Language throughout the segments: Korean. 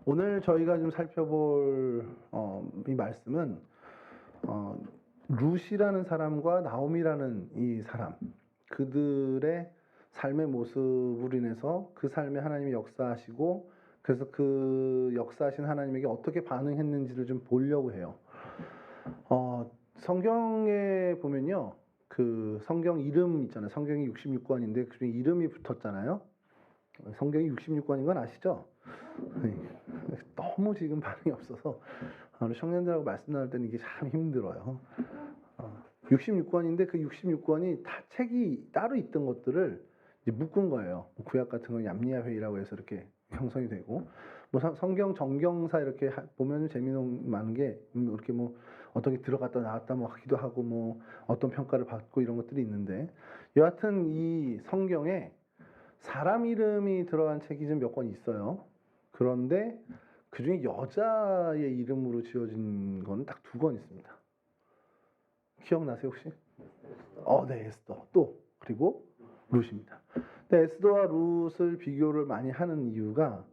오늘 저희가 좀 살펴볼 이 말씀은 룻이라는 사람과 나옴이라는 이 사람, 그들의 삶의 모습으로 인해서 그 삶에 하나님이 역사하시고, 그래서 그 역사하신 하나님에게 어떻게 반응했는지를 좀 보려고 해요. 성경에 보면요, 그 성경 이름 있잖아요. 성경이 66권인데 그 중에 이름이 붙었잖아요. 성경이 66권인 건 아시죠? 네. 너무 지금 반응이 없어서 우리 청년들하고 말씀 나눌 때는 이게 참 힘들어요. 66권인데 그 66권이 다 책이 따로 있던 것들을 이제 묶은 거예요. 구약 같은 건 얌리아 회의라고 해서 이렇게 형성이 되고, 뭐 성경 정경사 이렇게 보면 재미는 많은 게 이렇게 뭐 어떻게 들어갔다 나왔다 뭐 하기도 하고 뭐 어떤 평가를 받고 이런 것들이 있는데, 여하튼 이 성경에 사람 이름이 들어간 책이 좀 몇 권 있어요. 그런데 그 중에 여자의 이름으로 지어진 거는 딱 2권 있습니다. 기억나세요 혹시? 네, 에스더. 또 그리고 룻입니다. 근데 에스더와 룻을 비교를 많이 하는 이유가,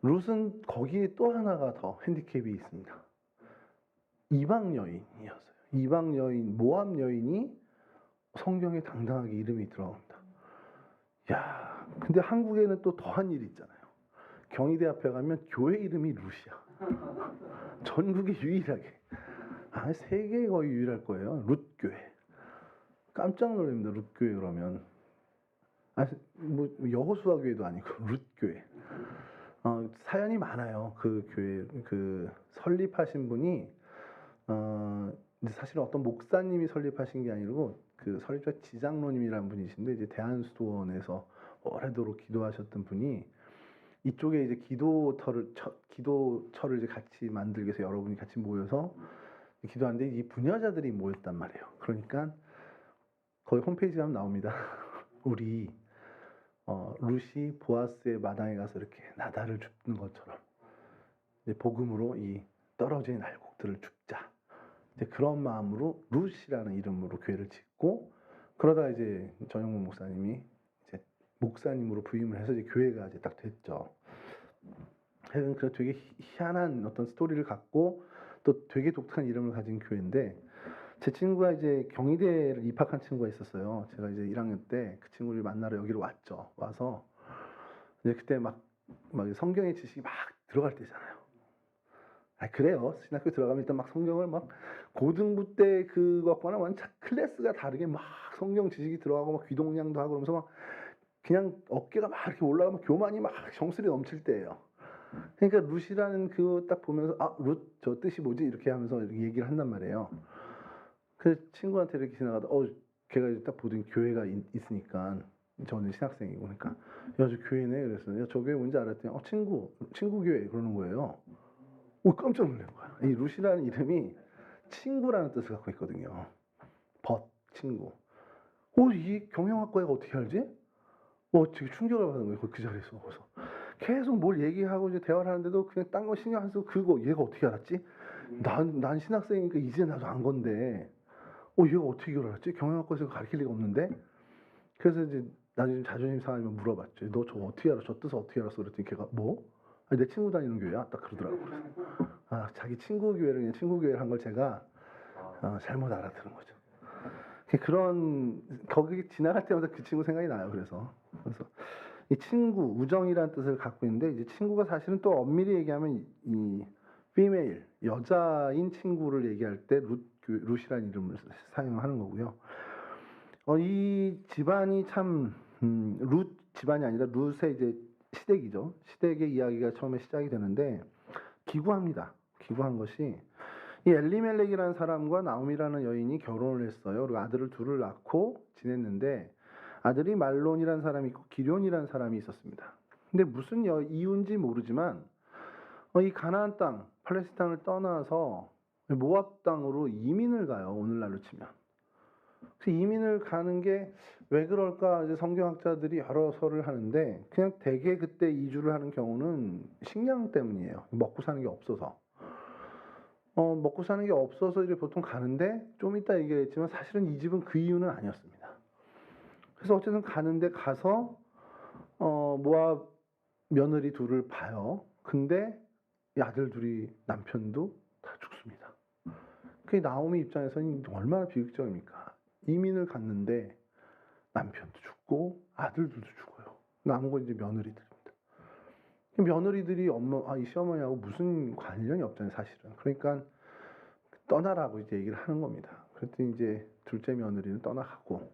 룻은 거기에 또 하나가 더 핸디캡이 있습니다. 이방 여인이었어요. 이방 여인, 모압 여인이 성경에 당당하게 이름이 들어갑니다. 야, 근데 한국에는 또 더한 일이 있잖아요. 경희대 앞에 가면 교회 이름이 룻이야. 전국에 유일하게. 세계에 거의 유일할 거예요. 룻교회. 깜짝 놀랍니다. 룻교회 그러면. 뭐 여호수아 교회도 아니고 룻교회. 사연이 많아요. 그 교회 그 설립하신 분이 사실은 어떤 목사님이 설립하신 게 아니고 그 설립자 지장로님이라는 분이신데, 이제 대한수도원에서 오래도록 기도하셨던 분이 이쪽에 이제 기도처를 이제 같이 만들기 위해서 여러분이 같이 모여서 기도하는데, 이 부녀자들이 모였단 말이에요. 그러니까 거기 홈페이지 가면 나옵니다. 우리 룻이 보아스의 마당에 가서 이렇게 나달을 줍는 것처럼 이제 복음으로 이 떨어진 알곡들을 줍자. 이제 그런 마음으로 룻이라는 이름으로 교회를 짓고, 그러다 이제 전영문 목사님이 이제 목사님으로 부임을 해서 이제 교회가 이제 딱 됐죠. 하여튼 그 되게 희한한 어떤 스토리를 갖고 또 되게 독특한 이름을 가진 교회인데, 제 친구가 이제 경희대를 입학한 친구가 있었어요. 제가 이제 1학년 때 그 친구를 만나러 여기로 왔죠. 와서 이제 그때 막 성경의 지식이 막 들어갈 때잖아요. 그래요. 신학교 들어가면 일단 막 성경을 막 고등부 때 그것과는 완전 클래스가 다르게 막 성경 지식이 들어가고 막 귀동냥도 하고 그러면서 막 그냥 어깨가 막 이렇게 올라가면 교만이 막 정수리 넘칠 때예요. 그러니까 룻이라는 그거 딱 보면서 룻 저 뜻이 뭐지? 이렇게 하면서 이렇게 얘기를 한단 말이에요. 그 친구한테 이렇게 지나가다 걔가 딱 보던 교회가 있으니까, 저는 신학생이고, 그러니까 야, 저 교회네. 그래서 야, 저 교회 뭔지 알았더니 친구 교회 그러는 거예요. 깜짝 놀란 거야. 이 룻이라는 이름이 친구라는 뜻을 갖고 있거든요. 친구. 이 경영학과가 어떻게 알지? 되게 충격을 받은 거예요. 그 자리에서. 그래서 계속 뭘 얘기하고 이제 대화를 하는데도 그냥 딴 거 신경 안 쓰고, 그거 얘가 어떻게 알았지? 난 신학생이니까 이제 나도 안 건데, 얘가 어떻게 이걸 알았지? 경영학과에서 가르칠 리가 없는데? 그래서 이제 나중에 좀 자존심 상하면 물어봤죠. 너 저거 어떻게 알아? 저 뜻을 어떻게 알았어? 그랬더니 걔가 뭐? 내 친구 다니는 교회야? 딱 그러더라고요. 자기 친구 교회를 그냥 친구 교회를 한 걸 제가 잘못 알아들은 거죠. 거기 지나갈 때마다 그 친구 생각이 나요. 그래서 이 친구, 우정이라는 뜻을 갖고 있는데, 이제 친구가 사실은 또 엄밀히 얘기하면 이 female, 여자인 친구를 얘기할 때 룻이라는 이름을 사용하는 거고요. 이 집안이 참 룻 집안이 아니라 룻의 이제 시댁이죠. 시댁의 이야기가 처음에 시작이 되는데, 기구합니다. 기구한 것이, 이 엘리멜렉이라는 사람과 나옴이라는 여인이 결혼을 했어요. 그리고 아들을 둘을 낳고 지냈는데, 아들이 말론이라는 사람이 있고 기럧이라는 사람이 있었습니다. 근데 무슨 이유인지 모르지만 이 가나안 땅, 팔레스타인 땅을 떠나서 모압 땅으로 이민을 가요. 오늘날로 치면. 그래서 이민을 가는 게 왜 그럴까? 이제 성경학자들이 여러 설을 하는데, 그냥 대개 그때 이주를 하는 경우는 식량 때문이에요. 먹고 사는 게 없어서. 먹고 사는 게 없어서 이제 보통 가는데, 좀 이따 얘기했지만 사실은 이 집은 그 이유는 아니었습니다. 그래서 어쨌든 가는데 가서 모압 며느리 둘을 봐요. 근데 이 아들 둘이 남편도 다 죽습니다. 그 나오미 입장에서는 얼마나 비극적입니까? 이민을 갔는데 남편도 죽고 아들들도 죽어요. 남은 건 이제 며느리들입니다. 며느리들이 이 시어머니하고 무슨 관련이 없잖아요, 사실은. 그러니까 떠나라고 이제 얘기를 하는 겁니다. 그랬더니 이제 둘째 며느리는 떠나가고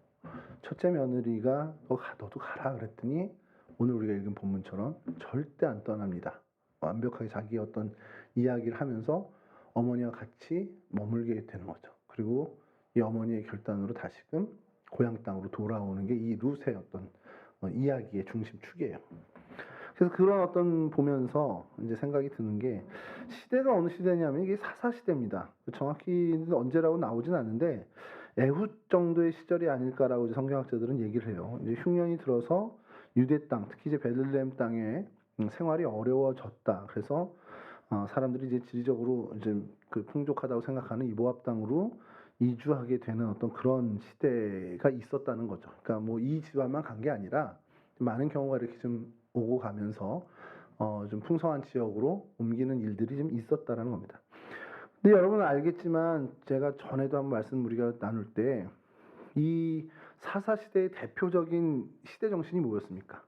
첫째 며느리가 너도 가라 그랬더니 오늘 우리가 읽은 본문처럼 절대 안 떠납니다. 완벽하게 자기의 어떤 이야기를 하면서 어머니와 같이 머물게 되는 거죠. 그리고 이 어머니의 결단으로 다시금 고향 땅으로 돌아오는 게 이 룻의 어떤 이야기의 중심축이에요. 그래서 그런 어떤 보면서 이제 생각이 드는 게 시대가 어느 시대냐면 이게 사사 시대입니다. 정확히 언제라고 나오진 않는데 에훗 정도의 시절이 아닐까라고 이제 성경학자들은 얘기를 해요. 이제 흉년이 들어서 유대 땅, 특히 이제 베들레헴 땅에 생활이 어려워졌다. 그래서 사람들이 이제 지리적으로 이제 그 풍족하다고 생각하는 이 모압 땅으로 이주하게 되는 어떤 그런 시대가 있었다는 거죠. 그러니까 뭐 이 집안만 간 게 아니라 많은 경우가 이렇게 좀 오고 가면서 좀 풍성한 지역으로 옮기는 일들이 좀 있었다라는 겁니다. 근데 여러분은 알겠지만 제가 전에도 한번 말씀 우리가 나눌 때 이 사사 시대의 대표적인 시대 정신이 뭐였습니까?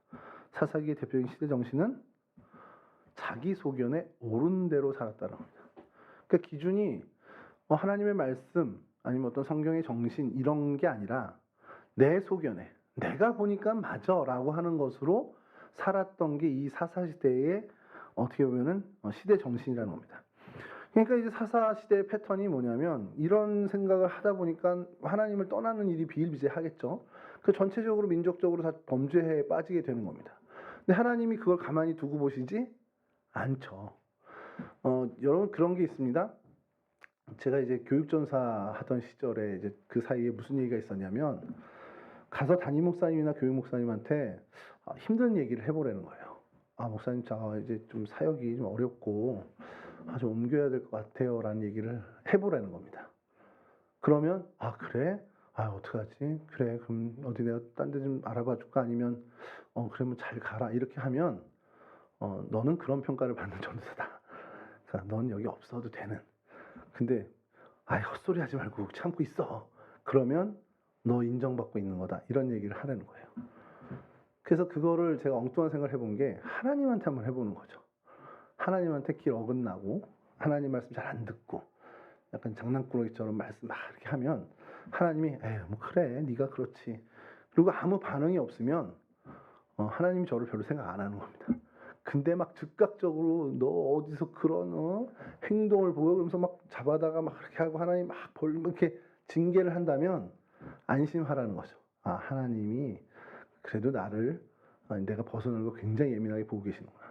사사기의 대표적인 시대 정신은 자기 소견에 옳은 대로 살았다는 겁니다. 그러니까 기준이 하나님의 말씀 아니면 어떤 성경의 정신 이런 게 아니라 내 소견에 내가 보니까 맞아라고 하는 것으로 살았던 게 이 사사 시대의 어떻게 보면은 시대 정신이라는 겁니다. 그러니까 이제 사사 시대의 패턴이 뭐냐면 이런 생각을 하다 보니까 하나님을 떠나는 일이 비일비재하겠죠. 그 전체적으로 민족적으로 다 범죄에 빠지게 되는 겁니다. 근데 하나님이 그걸 가만히 두고 보시지 않죠. 여러분 그런 게 있습니다. 제가 이제 교육전사 하던 시절에 이제 그 사이에 무슨 얘기가 있었냐면 가서 담임 목사님이나 교육 목사님한테 힘든 얘기를 해보라는 거예요. 목사님, 저 이제 좀 사역이 좀 어렵고 좀 옮겨야 될 것 같아요라는 얘기를 해보라는 겁니다. 그러면 그래? 어떡하지? 그래, 그럼 어디 내가 딴 데 좀 알아봐 줄까? 아니면 그러면 잘 가라 이렇게 하면 너는 그런 평가를 받는 전도사다. 그러니까 넌 여기 없어도 되는. 근데 헛소리 하지 말고 참고 있어. 그러면 너 인정받고 있는 거다. 이런 얘기를 하라는 거예요. 그래서 그거를 제가 엉뚱한 생각을 해본 게 하나님한테 한번 해보는 거죠. 하나님한테 길 어긋나고 하나님 말씀 잘 안 듣고 약간 장난꾸러기처럼 말씀 막 이렇게 하면 하나님이 뭐 그래 네가 그렇지. 그리고 아무 반응이 없으면 하나님이 저를 별로 생각 안 하는 겁니다. 근데 막 즉각적으로 너 어디서 그런 행동을 보여 그러면서 막 잡아다가 막 그렇게 하고 하나님 막 이렇게 징계를 한다면 안심하라는 거죠. 하나님이 그래도 나를 내가 벗어나는 거 굉장히 예민하게 보고 계시는구나.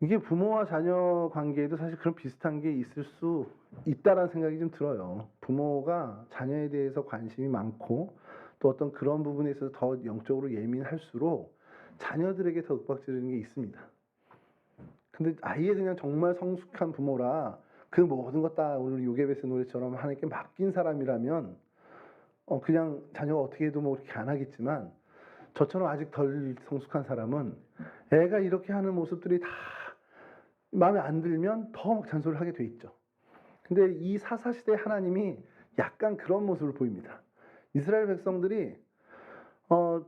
이게 부모와 자녀 관계에도 사실 그런 비슷한 게 있을 수 있다라는 생각이 좀 들어요. 부모가 자녀에 대해서 관심이 많고 또 어떤 그런 부분에 있어서 더 영적으로 예민할수록 자녀들에게 더 윽박지르는 게 있습니다. 근데 아예 그냥 정말 성숙한 부모라 그 모든 것 다 오늘 요게베스 노래처럼 하나님께 맡긴 사람이라면 그냥 자녀가 어떻게 해도 뭐 그렇게 안 하겠지만 저처럼 아직 덜 성숙한 사람은 애가 이렇게 하는 모습들이 다 마음에 안 들면 더 막 잔소리를 하게 돼 있죠. 근데 이 사사시대 하나님이 약간 그런 모습을 보입니다. 이스라엘 백성들이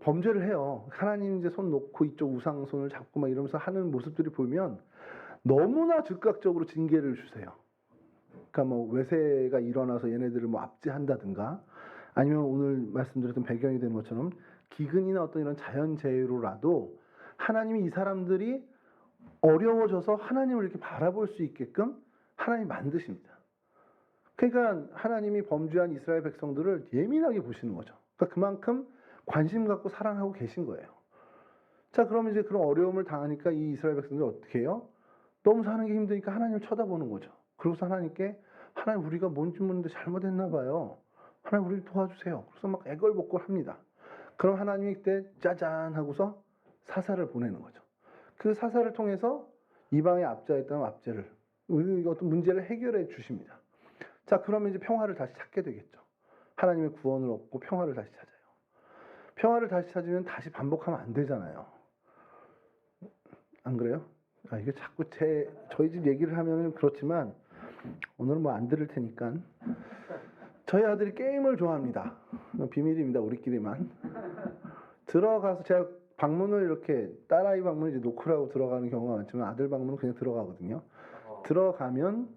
범죄를 해요. 하나님 이제 손 놓고 이쪽 우상 손을 잡고 막 이러면서 하는 모습들이 보이면 너무나 즉각적으로 징계를 주세요. 그러니까 뭐 외세가 일어나서 얘네들을 뭐 압제한다든가 아니면 오늘 말씀드렸던 배경이 되는 것처럼 기근이나 어떤 이런 자연재해로라도 하나님이 이 사람들이 어려워져서 하나님을 이렇게 바라볼 수 있게끔 하나님이 만드십니다. 그러니까 하나님이 범죄한 이스라엘 백성들을 예민하게 보시는 거죠. 그러니까 그만큼 관심 갖고 사랑하고 계신 거예요. 자, 그럼 이제 그런 어려움을 당하니까 이 이스라엘 백성들이 어떻게 해요? 너무 사는 게 힘드니까 하나님을 쳐다보는 거죠. 그러고서 하나님께 하나님 우리가 뭔지 모르는데 잘못했나 봐요. 하나님 우리를 도와주세요. 그래서 막 애걸복걸합니다. 그럼 하나님이 그때 짜잔 하고서 사사를 보내는 거죠. 그 사사를 통해서 이방에 압제했다면 압제를 어떤 문제를 해결해 주십니다. 자, 그러면 이제 평화를 다시 찾게 되겠죠. 하나님의 구원을 얻고 평화를 다시 찾아요. 평화를 다시 찾으면 다시 반복하면 안 되잖아요. 안 그래요? 이게 자꾸 저희 집 얘기를 하면은 그렇지만 오늘은 뭐 안 들을 테니까. 저희 아들이 게임을 좋아합니다. 비밀입니다. 우리끼리만. 들어가서 제가 방문을 이렇게 딸아이 방문을 이제 노크라고 들어가는 경우가 많지만 아들 방문은 그냥 들어가거든요. 들어가면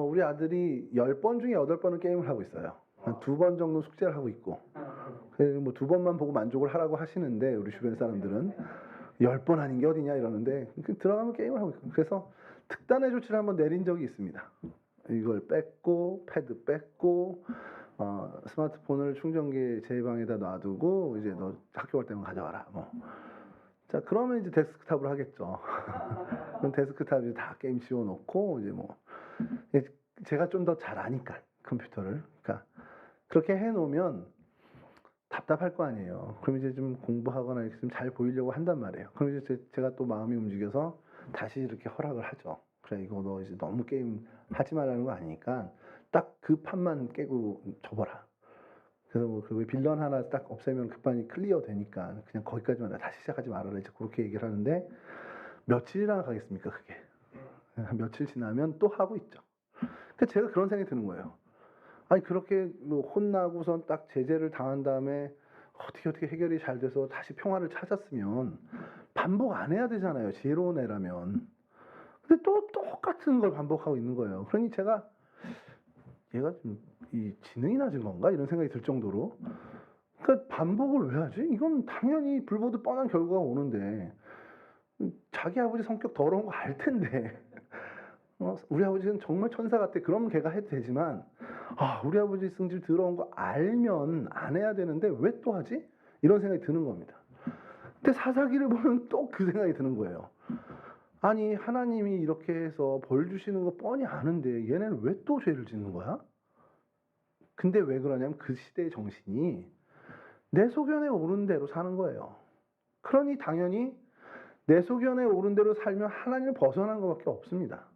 우리 아들이 10번 중에 8번은 게임을 하고 있어요. 한 2번 정도 숙제를 하고 있고. 뭐 2번만 보고 만족을 하라고 하시는데 우리 주변 사람들은 10번 아닌 게 어디냐 이러는데 들어가면 게임을 하고 있고. 그래서 특단의 조치를 한번 내린 적이 있습니다. 이걸 뺐고 패드 뺐고 스마트폰을 충전기에 제 방에다 놔두고 이제 너 학교 갈 때만 가져와라. 뭐. 자 그러면 이제 데스크탑으로 하겠죠. 그럼 데스크탑에 다 게임 지워놓고 이제 뭐 제가 좀 더 잘 아니까 컴퓨터를. 그러니까 그렇게 해놓으면 답답할 거 아니에요. 그럼 이제 좀 공부하거나 이렇게 좀 잘 보이려고 한단 말이에요. 그럼 이제 제가 또 마음이 움직여서 다시 이렇게 허락을 하죠. 그래 이거 너 이제 너무 게임 하지 말라는 거 아니니까 딱 그 판만 깨고 접어라. 그래서 뭐 그 빌런 하나 딱 없애면 그 판이 클리어 되니까 그냥 거기까지만 다시 시작하지 말아라. 이제 그렇게 얘기를 하는데 며칠이나 가겠습니까 그게. 한 며칠 지나면 또 하고 있죠. 그러니까 제가 그런 생각이 드는 거예요. 아니 그렇게 뭐 혼나고선 딱 제재를 당한 다음에 어떻게 해결이 잘 돼서 다시 평화를 찾았으면 반복 안 해야 되잖아요. 지혜로운 애라면. 근데 또 똑같은 걸 반복하고 있는 거예요. 그러니 제가 얘가 좀 이 지능이 낮은 건가 이런 생각이 들 정도로. 그러니까 반복을 왜 하지? 이건 당연히 불보듯 뻔한 결과가 오는데 자기 아버지 성격 더러운 거 알 텐데. 우리 아버지는 정말 천사 같아. 그러면 걔가 해도 되지만 우리 아버지 성질 더러운 거 알면 안 해야 되는데 왜 또 하지? 이런 생각이 드는 겁니다. 근데 사사기를 보면 또 그 생각이 드는 거예요. 아니 하나님이 이렇게 해서 벌 주시는 거 뻔히 아는데 얘네는 왜 또 죄를 짓는 거야? 근데 왜 그러냐면 그 시대의 정신이 내 소견에 오른 대로 사는 거예요. 그러니 당연히 내 소견에 오른 대로 살면 하나님을 벗어난 것밖에 없습니다.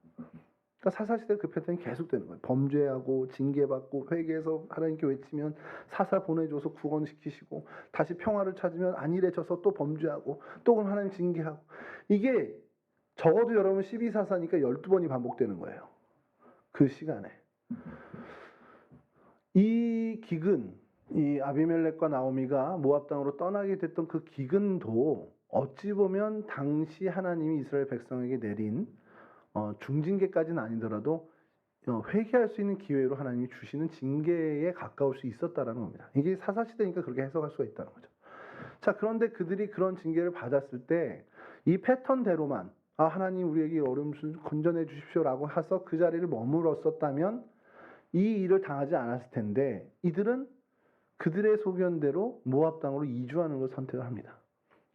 그러니까 사사시대 그 패턴이 계속되는 거예요. 범죄하고 징계받고 회개해서 하나님께 외치면 사사 보내줘서 구원시키시고 다시 평화를 찾으면 안일해져서 또 범죄하고 또 그럼 하나님 징계하고 이게 적어도 여러분 12사사니까 12번이 반복되는 거예요. 그 시간에. 이 기근, 이 아비멜렉과 나오미가 모압 땅으로 떠나게 됐던 그 기근도 어찌 보면 당시 하나님이 이스라엘 백성에게 내린 중징계까지는 아니더라도 회개할 수 있는 기회로 하나님이 주시는 징계에 가까울 수 있었다라는 겁니다. 이게 사사시대니까 그렇게 해석할 수가 있다는 거죠. 자, 그런데 그들이 그런 징계를 받았을 때 이 패턴대로만 하나님 우리에게 어려움을 건져내 주십시오라고 해서 그 자리를 머물렀었다면 이 일을 당하지 않았을 텐데 이들은 그들의 소견대로 모압 땅으로 이주하는 걸 선택을 합니다.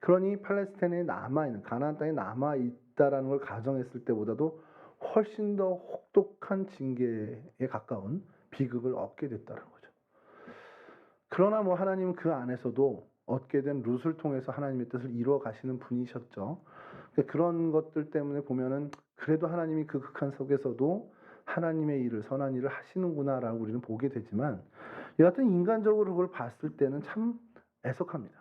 그러니 팔레스타인에 남아있는 가나안 땅에 남아있다라는 걸 가정했을 때보다도 훨씬 더 혹독한 징계에 가까운 비극을 얻게 됐다는 거죠. 그러나 뭐 하나님은 그 안에서도 얻게 된 룻을 통해서 하나님의 뜻을 이루어 가시는 분이셨죠. 그런 것들 때문에 보면은 그래도 하나님이 그 극한 속에서도 하나님의 일을 선한 일을 하시는구나라고 우리는 보게 되지만 여하튼 인간적으로 그걸 봤을 때는 참 애석합니다.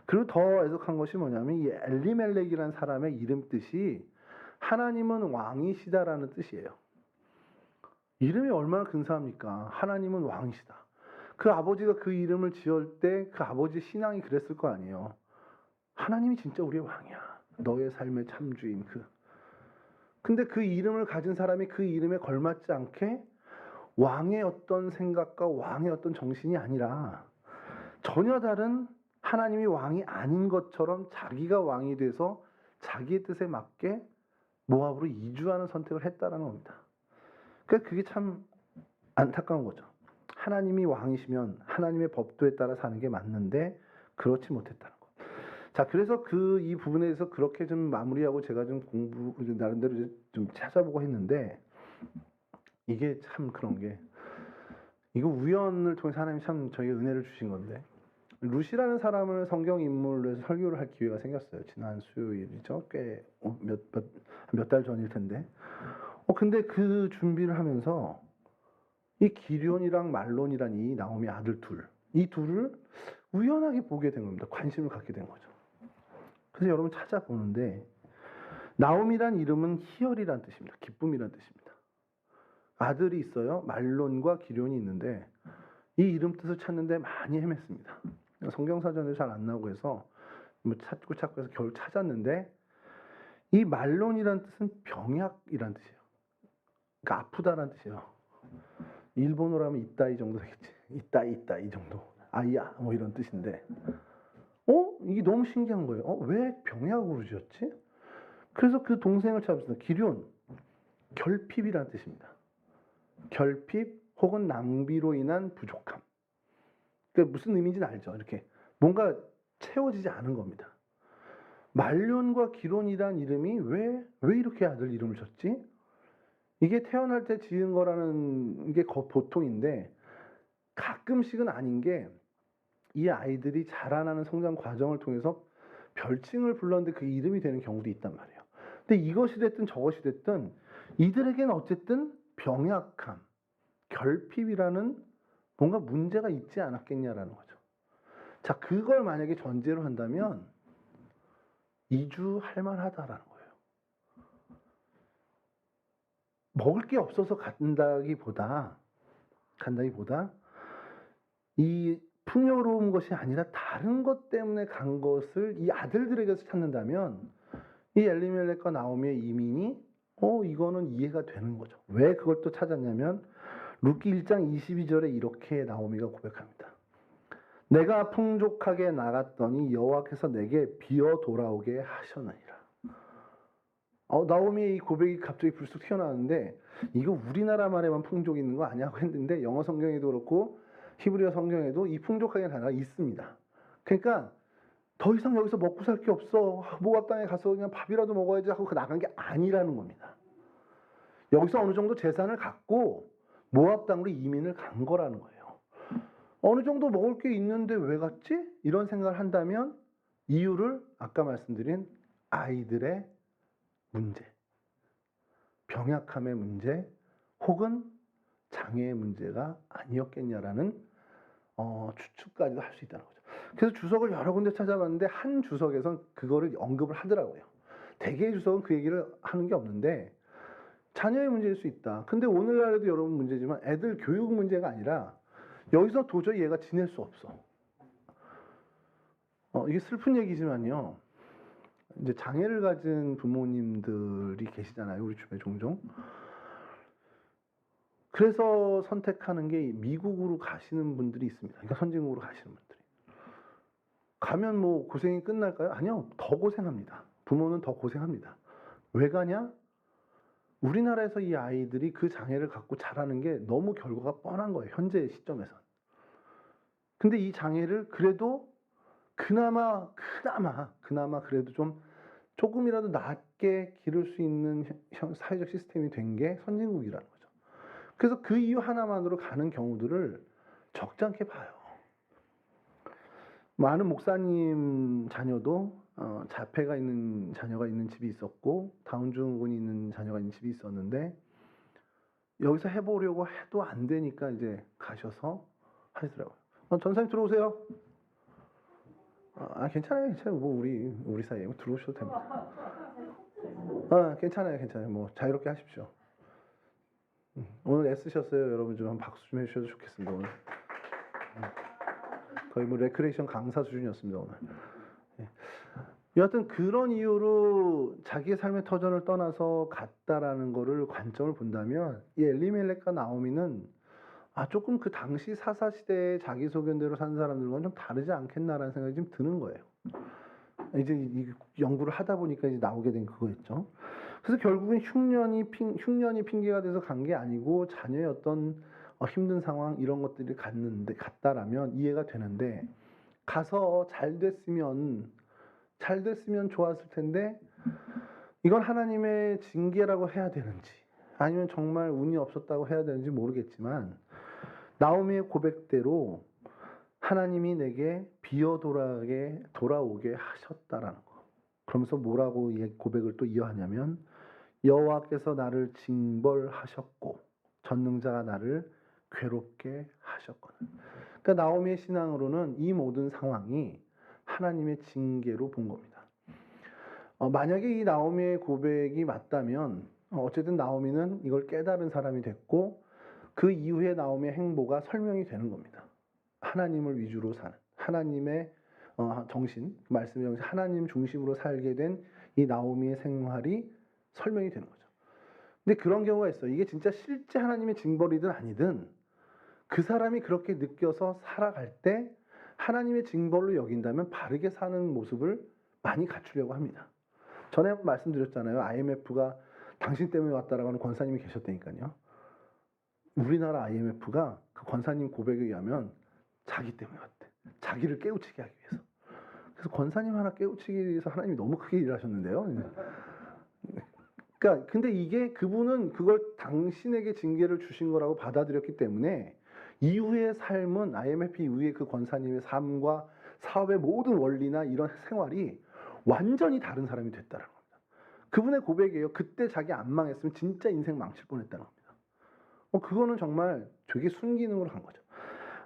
그리고 더 애석한 것이 뭐냐면 이 엘리멜렉이라는 사람의 이름 뜻이 하나님은 왕이시다라는 뜻이에요. 이름이 얼마나 근사합니까? 하나님은 왕이시다. 그 아버지가 그 이름을 지을 때 그 아버지 신앙이 그랬을 거 아니에요. 하나님이 진짜 우리의 왕이야. 너의 삶의 참주인 근데 그 이름을 가진 사람이 그 이름에 걸맞지 않게 왕의 어떤 생각과 왕의 어떤 정신이 아니라 전혀 다른 하나님이 왕이 아닌 것처럼 자기가 왕이 돼서 자기의 뜻에 맞게 모압으로 이주하는 선택을 했다라는 겁니다. 그러니까 그게 참 안타까운 거죠. 하나님이 왕이시면 하나님의 법도에 따라 사는 게 맞는데 그렇지 못했다는 거. 자, 그래서 이 부분에 대해서 그렇게 좀 마무리하고 제가 좀 나름대로 좀 찾아보고 했는데 이게 참 그런 게 이거 우연을 통해서 하나님이 참 저에게 은혜를 주신 건데 룻이라는 사람을 성경 인물로 해서 설교를 할 기회가 생겼어요. 지난 수요일이죠. 꽤 몇 달 전일 텐데. 근데 그 준비를 하면서 이 기럝이랑 말론이란 이 나오미 아들 이 둘을 우연하게 보게 된 겁니다. 관심을 갖게 된 거죠. 그래서 여러분 찾아보는데 나옴이란 이름은 희열이란 뜻입니다. 기쁨이란 뜻입니다. 아들이 있어요. 말론과 기럐이 있는데 이 이름 뜻을 찾는데 많이 헤맸습니다. 성경사전에 잘 안 나오고 해서 뭐 찾고 해서 겨우 찾았는데 이 말론이란 뜻은 병약이란 뜻이에요. 그러니까 아프다란 뜻이에요. 일본어로 하면 있다 이 정도 되겠지. 있다 이 정도. 아이야 뭐 이런 뜻인데 이게 너무 신기한 거예요. 왜 병약으로 지었지? 그래서 그 동생을 찾았습니다. 기럐, 결핍이란 뜻입니다. 결핍 혹은 낭비로 인한 부족함. 그러니까 무슨 의미인지는 알죠. 이렇게 뭔가 채워지지 않은 겁니다. 말론과 기럐이란 이름이 왜 이렇게 아들 이름을 줬지? 이게 태어날 때 지은 거라는 게 보통인데 가끔씩은 아닌 게 이 아이들이 자라나는 성장 과정을 통해서 별칭을 불렀는데 그 이름이 되는 경우도 있단 말이에요. 근데 이것이 됐든 저것이 됐든 이들에게는 어쨌든 병약함, 결핍이라는 뭔가 문제가 있지 않았겠냐라는 거죠. 자, 그걸 만약에 전제로 한다면 이주할 만하다라는 거예요. 먹을 게 없어서 간다기보다 이 풍요로운 것이 아니라 다른 것 때문에 간 것을 이 아들들에게서 찾는다면 이 엘리멜렉과 나오미의 이민이 이거는 이해가 되는 거죠. 왜 그걸 또 찾았냐면 룻기 1장 22절에 이렇게 나오미가 고백합니다. 내가 풍족하게 나갔더니 여호와께서 내게 비어 돌아오게 하셨느니라. 나오미의 이 고백이 갑자기 불쑥 튀어나왔는데 이거 우리나라 말에만 풍족이 있는 거 아니냐고 했는데 영어 성경에도 그렇고 히브리어 성경에도 이 풍족하게 단어가 있습니다. 그러니까 더 이상 여기서 먹고 살 게 없어. 모압 땅에 가서 그냥 밥이라도 먹어야지 하고 나간 게 아니라는 겁니다. 여기서 어느 정도 재산을 갖고 모압 땅으로 이민을 간 거라는 거예요. 어느 정도 먹을 게 있는데 왜 갔지? 이런 생각을 한다면 이유를 아까 말씀드린 아이들의 문제, 병약함의 문제, 혹은 장애의 문제가 아니었겠냐라는 추측까지도 할 수 있다는 거죠. 그래서 주석을 여러 군데 찾아봤는데 한 주석에선 그거를 언급을 하더라고요. 대개의 주석은 그 얘기를 하는 게 없는데 자녀의 문제일 수 있다. 근데 오늘날에도 여러분 문제지만 애들 교육 문제가 아니라 여기서 도저히 얘가 지낼 수 없어. 이게 슬픈 얘기지만요. 이제 장애를 가진 부모님들이 계시잖아요. 우리 주변에 종종. 그래서 선택하는 게 미국으로 가시는 분들이 있습니다. 그러니까 선진국으로 가시는 분들이. 가면 뭐 고생이 끝날까요? 아니요. 더 고생합니다. 부모는 더 고생합니다. 왜 가냐? 우리나라에서 이 아이들이 그 장애를 갖고 자라는 게 너무 결과가 뻔한 거예요. 현재 시점에선. 근데 이 장애를 그래도 그나마 그래도 좀 조금이라도 낫게 기를 수 있는 사회적 시스템이 된 게 선진국이라는 거죠. 그래서 그 이유 하나만으로 가는 경우들을 적지 않게 봐요. 많은 목사님 자녀도 자폐가 있는 자녀가 있는 집이 있었고 다운 증후군이 있는 자녀가 있는 집이 있었는데 여기서 해보려고 해도 안 되니까 이제 가셔서 하시더라고요. 전사님 들어오세요. 괜찮아요. 뭐 우리 사이에 뭐 들어오셔도 됩니다. 괜찮아요. 뭐 자유롭게 하십시오. 오늘 애쓰셨어요. 여러분 좀 한 박수 좀 해주셔도 좋겠습니다. 오늘 거의 뭐 레크레이션 강사 수준이었습니다. 오늘. 여하튼 그런 이유로 자기의 삶의 터전을 떠나서 갔다라는 거를 관점을 본다면 이 엘리멜렉과 나오미는 조금 그 당시 사사시대의 자기 소견대로 산 사람들과는 좀 다르지 않겠나라는 생각이 좀 드는 거예요. 이제 이 연구를 하다 보니까 이제 나오게 된 그거였죠. 그래서 결국은 흉년이 핑계가 돼서 간 게 아니고 자녀의 어떤 힘든 상황 이런 것들이 갔다라면 이해가 되는데 가서 잘 됐으면 좋았을 텐데 이건 하나님의 징계라고 해야 되는지 아니면 정말 운이 없었다고 해야 되는지 모르겠지만 나오미의 고백대로 하나님이 내게 비어 돌아오게 하셨다라는 거. 그러면서 뭐라고 이 고백을 또 이어하냐면 여호와께서 나를 징벌하셨고 전능자가 나를 괴롭게 하셨거든. 그러니까 나오미의 신앙으로는 이 모든 상황이 하나님의 징계로 본 겁니다. 만약에 이 나오미의 고백이 맞다면 어쨌든 나오미는 이걸 깨달은 사람이 됐고 그 이후에 나오미의 행보가 설명이 되는 겁니다. 하나님을 위주로 사는 하나님의 정신, 말씀의 정신, 하나님 중심으로 살게 된 이 나오미의 생활이 설명이 되는 거죠. 근데 그런 경우가 있어요. 이게 진짜 실제 하나님의 징벌이든 아니든 그 사람이 그렇게 느껴서 살아갈 때 하나님의 징벌로 여긴다면 바르게 사는 모습을 많이 갖추려고 합니다. 전에 한번 말씀드렸잖아요. IMF가 당신 때문에 왔다라고 하는 권사님이 계셨다니까요. 우리나라 IMF가 그 권사님 고백에 의하면 자기 때문에 왔대. 자기를 깨우치게 하기 위해서. 그래서 권사님 하나 깨우치기 위해서 하나님이 너무 크게 일하셨는데요. 그러니까 근데 이게 그분은 그걸 당신에게 징계를 주신 거라고 받아들였기 때문에 이후의 삶은 IMF 이후의 그 권사님의 삶과 사업의 모든 원리나 이런 생활이 완전히 다른 사람이 됐다는 겁니다. 그분의 고백이에요. 그때 자기 안 망했으면 진짜 인생 망칠 뻔했다는 겁니다. 그거는 정말 되게 순기능으로 한 거죠.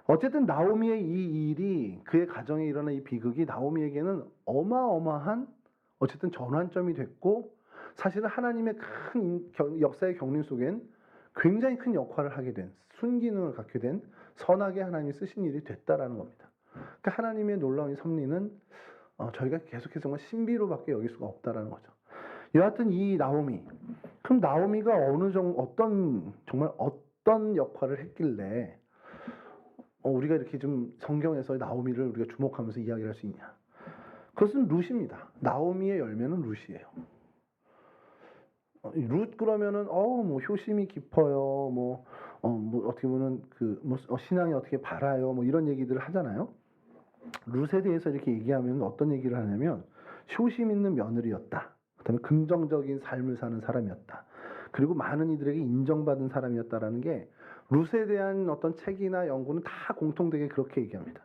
어쨌든 나오미의 이 일이 그의 가정에 일어난 이 비극이 나오미에게는 어마어마한 어쨌든 전환점이 됐고 사실은 하나님의 큰 역사의 경륜 속엔 굉장히 큰 역할을 하게 된 순기능을 갖게 된 선하게 하나님이 쓰신 일이 됐다라는 겁니다. 그러니까 하나님의 놀라운 섭리는 저희가 계속해서 정말 신비로밖에 여길 수가 없다라는 거죠. 여하튼 이 나오미, 그럼 나오미가 정말 어떤 역할을 했길래 우리가 이렇게 좀 성경에서 나오미를 우리가 주목하면서 이야기를 할 수 있냐? 그것은 룻입니다. 나오미의 열매는 룻이에요. 룻 그러면은 뭐 효심이 깊어요. 뭐 어떻게 보면 신앙이 어떻게 바라요. 뭐 이런 얘기들을 하잖아요. 룻에 대해서 이렇게 얘기하면 어떤 얘기를 하냐면 효심 있는 며느리였다. 그다음에 긍정적인 삶을 사는 사람이었다. 그리고 많은 이들에게 인정받은 사람이었다라는 게 룻에 대한 어떤 책이나 연구는 다 공통되게 그렇게 얘기합니다.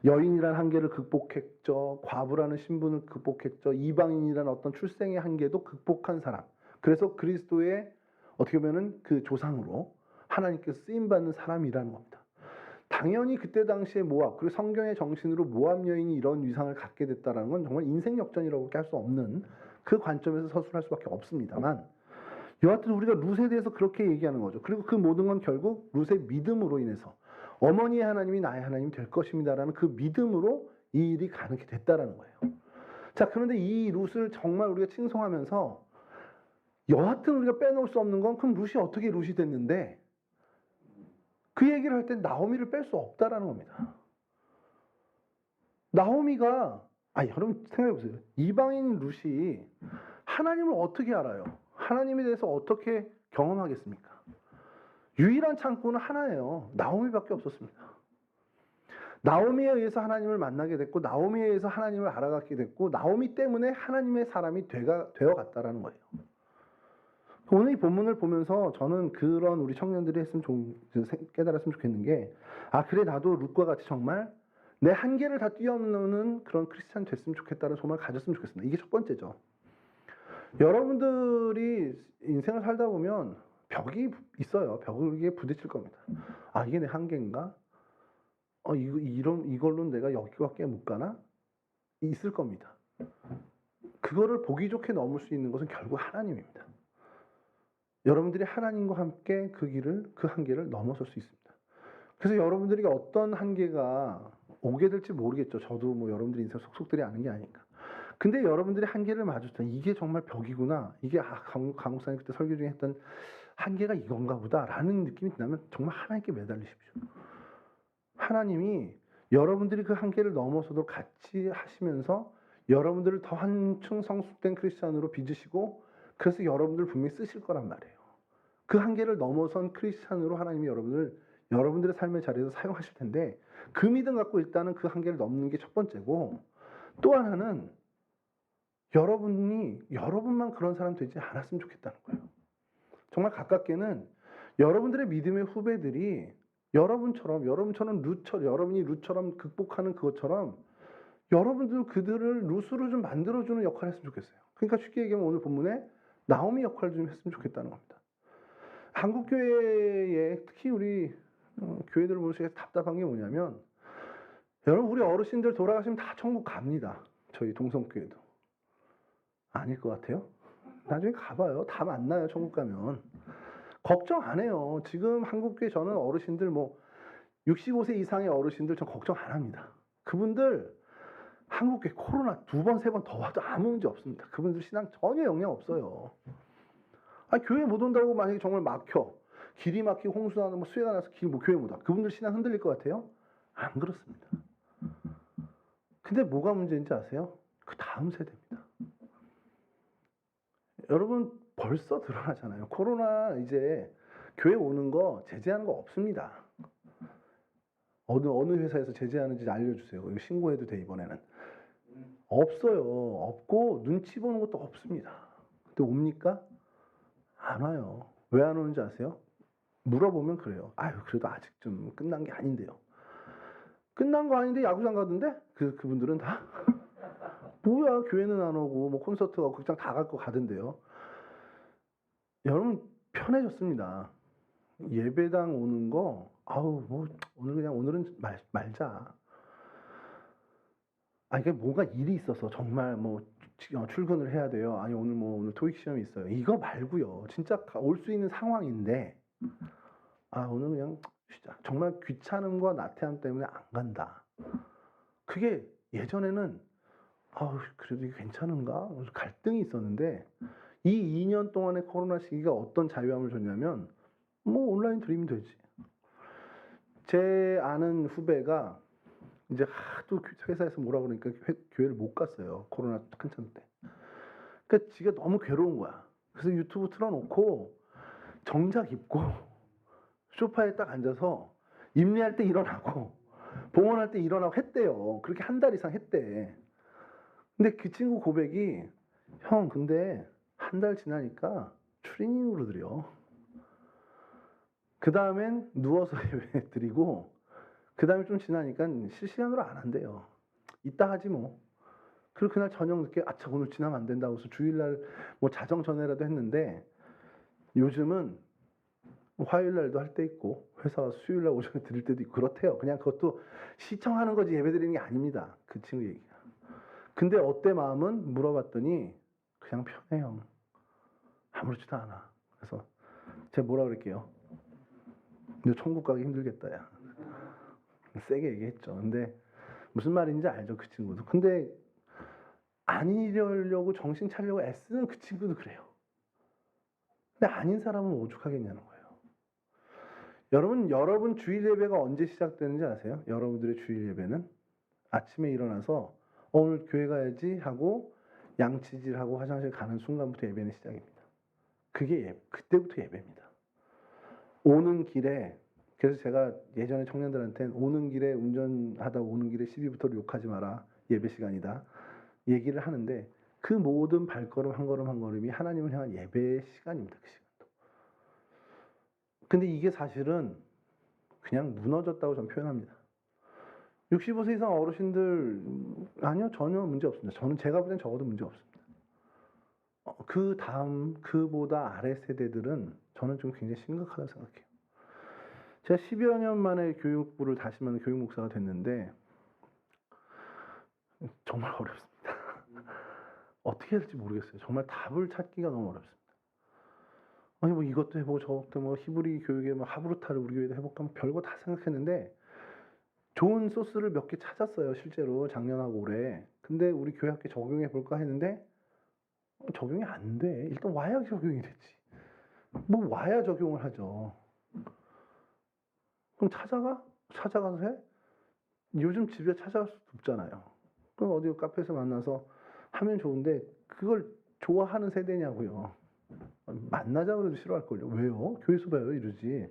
여인이라는 한계를 극복했죠. 과부라는 신분을 극복했죠. 이방인이라는 어떤 출생의 한계도 극복한 사람. 그래서 그리스도의 어떻게 보면은 그 조상으로 하나님께서 쓰임받는 사람이라는 겁니다. 당연히 그때 당시에 모압, 그리고 성경의 정신으로 모압 여인이 이런 위상을 갖게 됐다는 건 정말 인생 역전이라고 할 수 없는 그 관점에서 서술할 수밖에 없습니다만 여하튼 우리가 룻에 대해서 그렇게 얘기하는 거죠. 그리고 그 모든 건 결국 룻의 믿음으로 인해서 어머니의 하나님이 나의 하나님이 될 것입니다라는 그 믿음으로 이 일이 가능하게 됐다라는 거예요. 자, 그런데 이 룻을 정말 우리가 칭송하면서 여하튼 우리가 빼놓을 수 없는 건 그럼 룻이 어떻게 룻이 됐는데 그 얘기를 할 때 나오미를 뺄 수 없다라는 겁니다. 나오미가 여러분 생각해 보세요. 이방인 룻이 하나님을 어떻게 알아요? 하나님에 대해서 어떻게 경험하겠습니까? 유일한 창구는 하나예요. 나오미밖에 없었습니다. 나오미에 의해서 하나님을 만나게 됐고 나오미에 의해서 하나님을 알아가게 됐고 나오미 때문에 하나님의 사람이 되어갔다라는 거예요. 오늘 이 본문을 보면서 저는 그런 우리 청년들이 깨달았으면 좋겠는 게 그래 나도 룻과 같이 정말 내 한계를 다 뛰어넘는 그런 크리스찬 됐으면 좋겠다는 소망을 가졌으면 좋겠습니다. 이게 첫 번째죠. 여러분들이 인생을 살다 보면 벽이 있어요. 벽에 부딪힐 겁니다. 이게 내 한계인가? 이걸로 내가 여기밖에 못 가나? 있을 겁니다. 그거를 보기 좋게 넘을 수 있는 것은 결국 하나님입니다. 여러분들이 하나님과 함께 그 한계를 넘어설 수 있습니다. 그래서 여러분들에게 어떤 한계가 오게 될지 모르겠죠. 저도 뭐 여러분들이 인생 속속들이 아는 게 아니까. 근데 여러분들이 한계를 마주쳤다. 이게 정말 벽이구나. 이게 강목사님 그때 설교 중에 했던 한계가 이건가 보다라는 느낌이 드나면 정말 하나님께 매달리십시오. 하나님이 여러분들이 그 한계를 넘어서도 같이 하시면서 여러분들을 더 한층 성숙된 크리스찬으로 빚으시고 그래서 여러분들 분명히 쓰실 거란 말이에요. 그 한계를 넘어선 크리스찬으로 하나님이 여러분들의 삶의 자리에서 사용하실 텐데 그 믿음 갖고 일단은 그 한계를 넘는 게 첫 번째고 또 하나는 여러분만 그런 사람 되지 않았으면 좋겠다는 거예요. 정말 가깝게는 여러분들의 믿음의 후배들이 여러분이 룻처럼 극복하는 그것처럼 여러분들 그들을 룻으로 좀 만들어주는 역할을 했으면 좋겠어요. 그러니까 쉽게 얘기하면 오늘 본문에 나오미 역할을 좀 했으면 좋겠다는 겁니다. 한국 교회에 특히 우리 교회들을 보면서 답답한 게 뭐냐면 여러분 우리 어르신들 돌아가시면 다 천국 갑니다. 저희 동성교회도. 아닐 것 같아요? 나중에 가봐요. 다 만나요, 천국 가면. 걱정 안 해요. 지금 한국교회 저는 어르신들 65세 이상의 어르신들 전 걱정 안 합니다. 그분들 한국교회 코로나 2번, 3번 더 와도 아무 문제 없습니다. 그분들 신앙 전혀 영향 없어요. 교회 못 온다고 만약에 정말 막혀. 길이 막히고 홍수나 수해가 나서 교회 못 와. 그분들 신앙 흔들릴 것 같아요? 안 그렇습니다. 근데 뭐가 문제인지 아세요? 그 다음 세대입니다. 여러분 벌써 드러나잖아요. 코로나 이제 교회 오는 거 제재하는 거 없습니다. 어느 회사에서 제재하는지 알려주세요. 이거 신고해도 돼 이번에는. 없어요. 없고 눈치 보는 것도 없습니다. 근데 옵니까? 안 와요. 왜 안 오는지 아세요? 물어보면 그래요. 그래도 아직 좀 끝난 게 아닌데요. 끝난 거 아닌데 야구장 가던데? 그분들은 다 뭐야 교회는 안 오고 콘서트 가고 극장 다 갈 거 가던데요. 여러분 편해졌습니다. 예배당 오는 거 오늘은 말자. 이게 뭐가 일이 있어서 정말 출근을 해야 돼요. 아니 오늘 토익 시험이 있어요. 이거 말고요. 진짜 올 수 있는 상황인데 오늘 그냥 쉬자. 정말 귀찮음과 나태함 때문에 안 간다. 그게 예전에는 그래도 이게 괜찮은가? 갈등이 있었는데 이 2년 동안의 코로나 시기가 어떤 자유함을 줬냐면 온라인 드리면 되지. 제 아는 후배가 이제 하도 회사에서 뭐라 그러니까 교회를 못 갔어요. 코로나 한참 때. 그러니까 지가 너무 괴로운 거야. 그래서 유튜브 틀어놓고 정작 입고 소파에 딱 앉아서 임례할 때 일어나고 봉헌할 때 일어나고 했대요. 그렇게 한 달 이상 했대. 근데 그 친구 고백이 형 근데 한 달 지나니까 추리닝으로 드려. 그 다음엔 누워서 예배 드리고 그 다음에 좀 지나니까 실시간으로 안 한대요. 이따 하지 뭐. 그리고 그날 저녁 늦게 오늘 지나면 안 된다고 해서 주일날 자정 전에라도 했는데 요즘은 화요일날도 할 때 있고 회사 수요일날 오전에 드릴 때도 있고 그렇대요. 그냥 그것도 시청하는 거지 예배 드리는 게 아닙니다. 그 친구 얘기가. 근데 어때 마음은? 물어봤더니 그냥 편해요. 아무렇지도 않아. 그래서 제가 뭐라 그럴게요. 너 천국 가기 힘들겠다 야. 세게 얘기했죠. 근데 무슨 말인지 알죠 그 친구도. 근데 안 이러려고 정신 차리려고 애쓰는 그 친구도 그래요. 근데 아닌 사람은 오죽하겠냐는 거예요. 여러분 주일 예배가 언제 시작되는지 아세요? 여러분들의 주일 예배는 아침에 일어나서 오늘 교회 가야지 하고 양치질하고 화장실 가는 순간부터 예배는 시작입니다. 그게 그때부터 예배입니다. 오는 길에 그래서 제가 예전에 청년들한테는 오는 길에 운전하다 오는 길에 시비부터 욕하지 마라. 예배 시간이다. 얘기를 하는데 그 모든 발걸음 한 걸음 한 걸음이 하나님을 향한 예배의 시간입니다. 그 시간도. 근데 이게 사실은 그냥 무너졌다고 저는 표현합니다. 65세 이상 어르신들 아니요 전혀 문제 없습니다. 제가 볼 땐 적어도 문제 없습니다. 그 다음 그보다 아래 세대들은 저는 좀 굉장히 심각하다고 생각해요. 제가 10여 년 만에 교육부를 다시만 교육 목사가 됐는데 정말 어렵습니다. 어떻게 해야 될지 모르겠어요. 정말 답을 찾기가 너무 어렵습니다. 이것도 해보고 저것도 히브리 교육에 하브루타를 우리 교회도 해볼까 별거 다 생각했는데 좋은 소스를 몇 개 찾았어요. 실제로 작년하고 올해. 근데 우리 교회 학교에 적용해 볼까 했는데 적용이 안 돼. 일단 와야 적용이 되지. 와야 적용을 하죠. 그럼 찾아가서 해? 요즘 집에 찾아갈 수도 없잖아요. 그럼 어디 카페에서 만나서 하면 좋은데 그걸 좋아하는 세대냐고요. 만나자 그래도 싫어할걸요. 왜요? 교회에서 봐요 이러지.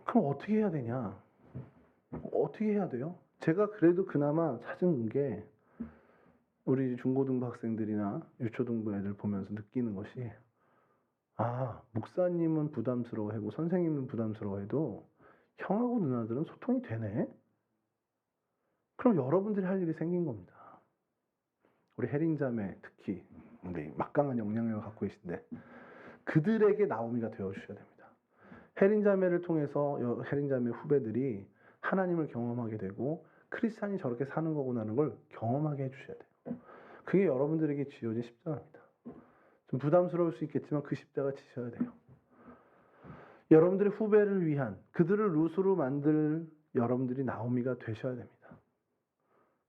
그럼 어떻게 해야 되냐? 어떻게 해야 돼요? 제가 그래도 그나마 찾은 게 우리 중고등부 학생들이나 유초등부 애들 보면서 느끼는 것이 목사님은 부담스러워하고 선생님은 부담스러워해도 형하고 누나들은 소통이 되네? 그럼 여러분들이 할 일이 생긴 겁니다. 우리 혜린자매 특히 우리 막강한 영향력을 갖고 계신데 그들에게 나오미가 되어주셔야 됩니다. 혜린자매를 통해서 혜린자매 후배들이 하나님을 경험하게 되고 크리스찬이 저렇게 사는 거구나라는 걸 경험하게 해주셔야 돼요. 그게 여러분들에게 쥐어진 십자가입니다. 좀 부담스러울 수 있겠지만 그 십자가 지셔야 돼요. 여러분들의 후배를 위한, 그들을 룻으로 만들 여러분들이 나오미가 되셔야 됩니다.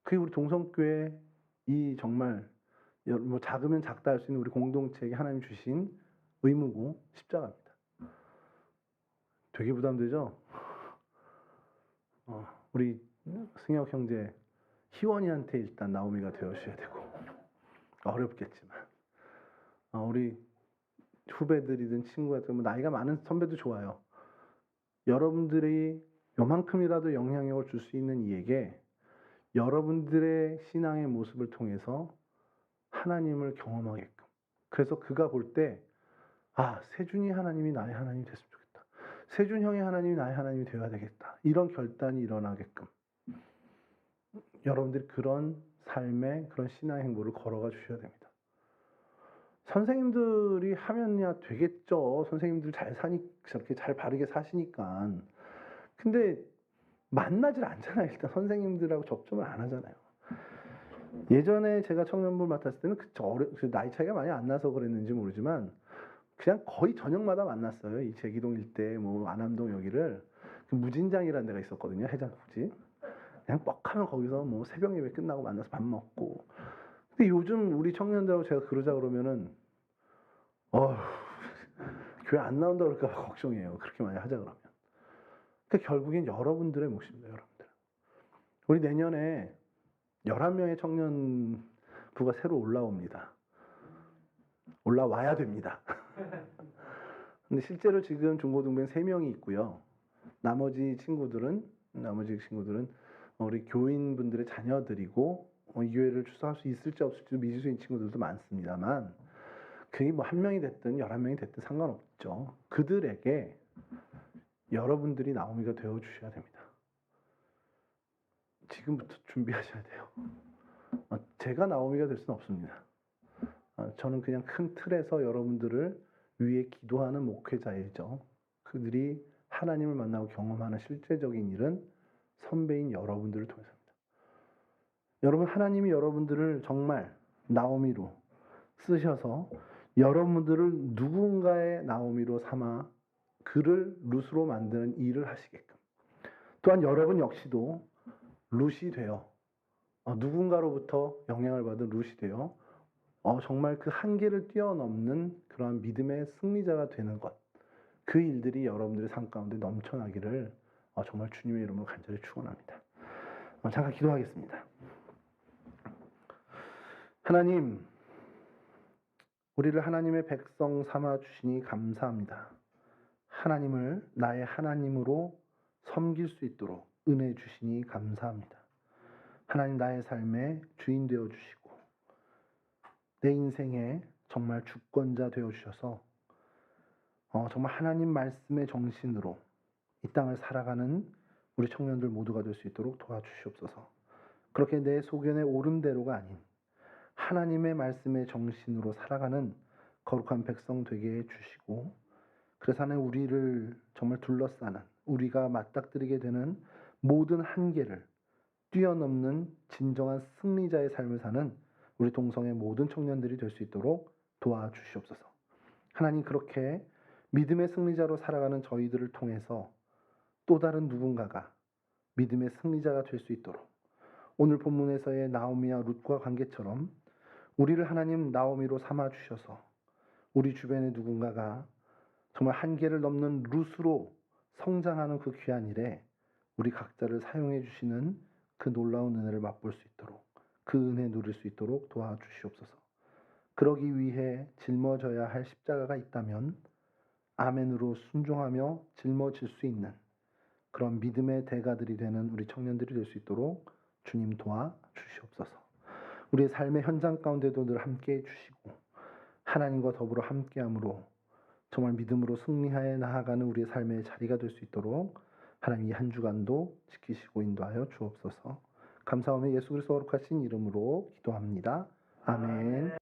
그게 우리 동성교회 이 정말 뭐 작으면 작다 할 수 있는 우리 공동체에게 하나님 주신 의무고 십자가입니다. 되게 부담되죠? 우리 승혁 형제 희원이한테 일단 나오미가 되어주셔야 되고, 어렵겠지만 우리 후배들이든 친구들, 뭐 나이가 많은 선배도 좋아요. 여러분들이 요만큼이라도 영향력을 줄 수 있는 이에게 여러분들의 신앙의 모습을 통해서 하나님을 경험하게끔, 그래서 그가 볼 때 세준이 하나님이 나의 하나님이 됐으면 좋겠다, 세준 형의 하나님이 나의 하나님이 되어야 되겠다, 이런 결단이 일어나게끔 여러분들이 그런 삶의 그런 신앙의 행보를 걸어가 주셔야 됩니다. 선생님들이 하면야 되겠죠. 선생님들 잘 사니, 저렇게 잘 바르게 사시니까. 근데 만나질 않잖아요. 일단 선생님들하고 접점을 안 하잖아요. 예전에 제가 청년부를 맡았을 때는 그 나이 차이가 많이 안 나서 그랬는지 모르지만 그냥 거의 저녁마다 만났어요. 이 제기동 일대, 뭐 안암동 여기를 그 무진장이라는 데가 있었거든요. 해장국집. 그냥 뻑하면 거기서 뭐 새벽 예배 끝나고 만나서 밥 먹고. 근데 요즘 우리 청년들하고 제가 그러자 그러면은 교회 안 나온다 그럴까 봐 걱정이에요. 그렇게 많이 하자 그러면. 그러니까 결국엔 여러분들의 몫입니다. 여러분들. 우리 내년에 11명의 청년부가 새로 올라옵니다. 올라와야 됩니다. 근데 실제로 지금 중고등부엔 3명이 있고요. 나머지 친구들은 우리 교인분들의 자녀들이고 이 교회를 출석할 수 있을지 없을지 미지수인 친구들도 많습니다만, 그게 뭐 1명이 됐든 11명이 됐든 상관없죠. 그들에게 여러분들이 나오미가 되어 주셔야 됩니다. 지금부터 준비하셔야 돼요. 제가 나오미가 될 수는 없습니다. 저는 그냥 큰 틀에서 여러분들을 위해 기도하는 목회자이죠. 그들이 하나님을 만나고 경험하는 실제적인 일은 선배인 여러분들을 통해서입니다. 여러분, 하나님이 여러분들을 정말 나오미로 쓰셔서 여러분들을 누군가의 나오미로 삼아 그를 룻으로 만드는 일을 하시게끔, 또한 여러분 역시도 룻이 되어 누군가로부터 영향을 받은 룻이 되어 정말 그 한계를 뛰어넘는 그러한 믿음의 승리자가 되는 것, 그 일들이 여러분들의 삶 가운데 넘쳐나기를 정말 주님의 이름으로 간절히 축원합니다. 잠깐 기도하겠습니다. 하나님, 우리를 하나님의 백성 삼아 주시니 감사합니다. 하나님을 나의 하나님으로 섬길 수 있도록 은혜 주시니 감사합니다. 하나님, 나의 삶의 주인 되어 주시고 내 인생의 정말 주권자 되어 주셔서 정말 하나님 말씀의 정신으로 이 땅을 살아가는 우리 청년들 모두가 될 수 있도록 도와주시옵소서. 그렇게 내 소견에 옳은 대로가 아닌 하나님의 말씀의 정신으로 살아가는 거룩한 백성 되게 해주시고, 그래서 하나님 우리를 정말 둘러싸는, 우리가 맞닥뜨리게 되는 모든 한계를 뛰어넘는 진정한 승리자의 삶을 사는 우리 동성의 모든 청년들이 될 수 있도록 도와주시옵소서. 하나님, 그렇게 믿음의 승리자로 살아가는 저희들을 통해서 또 다른 누군가가 믿음의 승리자가 될 수 있도록 오늘 본문에서의 나오미와 룻과 관계처럼 우리를 하나님 나오미로 삼아 주셔서 우리 주변의 누군가가 정말 한계를 넘는 룻으로 성장하는 그 귀한 일에 우리 각자를 사용해 주시는 그 놀라운 은혜를 맛볼 수 있도록, 그 은혜 누릴 수 있도록 도와주시옵소서. 그러기 위해 짊어져야 할 십자가가 있다면 아멘으로 순종하며 짊어질 수 있는 그런 믿음의 대가들이 되는 우리 청년들이 될 수 있도록 주님 도와주시옵소서. 우리의 삶의 현장 가운데도 늘 함께해 주시고 하나님과 더불어 함께함으로 정말 믿음으로 승리하여 나아가는 우리의 삶의 자리가 될 수 있도록 하나님 이 한 주간도 지키시고 인도하여 주옵소서. 감사하며 예수 그리스도 거룩하신 이름으로 기도합니다. 아멘.